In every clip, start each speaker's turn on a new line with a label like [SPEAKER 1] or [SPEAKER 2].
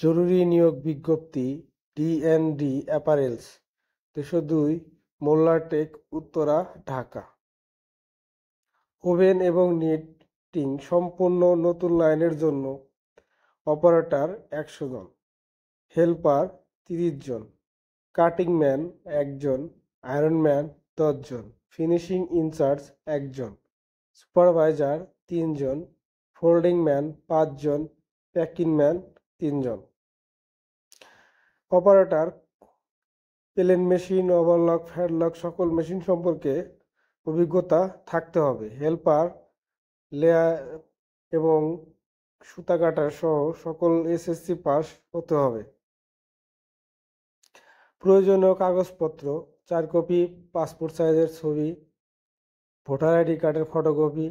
[SPEAKER 1] জরুরি নিয়োগ বিজ্ঞপ্তি ডি&ডি অ্যাপারেলস 302 মোল্লারটেক উত্তরা ঢাকা। ওভেন এবং নিটিং সম্পূর্ণ নতুন লাইনের জন্য অপারেটর 100 জন, হেল্পার 30 জন, কাটিং ম্যান 1 জন, আয়রন ম্যান 10 জন, ফিনিশিং ইনচার্জ 1 জন, সুপারভাইজার 3 জন, ফোল্ডিং ম্যান 5 জন, প্যাকিং ম্যান 3 জন। অপারেটর প্লেন মেশিন, ওভারলক, ফ্যাডলক সকল মেশিন সম্পর্কে অভিজ্ঞতা থাকতে হবে। হেল্পার লেয়ার এবং সুতা কাটার সহ সকল এসএসসি পাস হতে হবে। প্রয়োজনীয় কাগজপত্র 4 কপি পাসপোর্ট সাইজের ছবি, ভোটার আইডি কার্ডের ফটোকপি,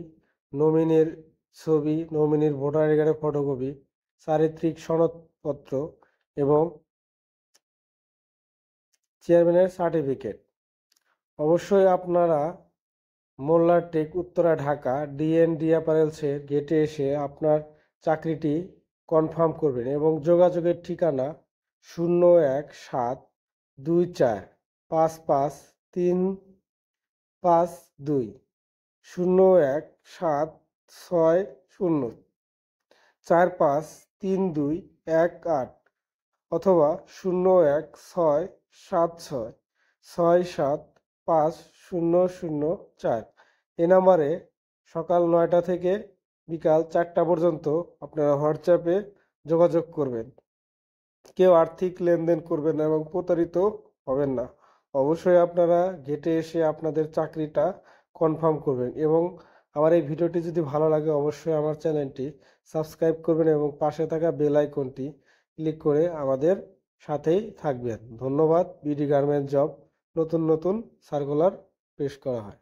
[SPEAKER 1] নমিনির ছবি, নমিনির ভোটার আইডি কার্ডের ফটোকপি, চারিত্রিক সনদপত্র এবং চেয়ারম্যানের সার্টিফিকেট। অবশ্যই আপনারা মোল্লারটেক উত্তরা ঢাকা ডি&ডি অ্যাপারেলসের গেটে এসে আপনার চাকরিটি কনফার্ম করবেন এবং যোগাযোগের ঠিকানা 017-55352 01760453218 অথবা 01676675004। এ নাম্বারে সকাল 9টা থেকে বিকাল 4টা পর্যন্ত আপনারা হোয়াটসঅ্যাপে যোগাযোগ করবেন। কেউ আর্থিক লেনদেন করবেন না এবং প্রতারিত হবেন না। অবশ্যই আপনারা গেটে এসে আপনাদের চাকরিটা কনফার্ম করবেন এবং আমার এই ভিডিওটি যদি ভালো লাগে অবশ্যই আমার চ্যানেলটি সাবস্ক্রাইব করবেন এবং পাশে থাকা বেল আইকনটি ক্লিক করে আমাদের সাথেই থাকবেন। ধন্যবাদ। বিডি গার্মেন্টস জব নতুন নতুন সার্কুলার পেশ করা হয়।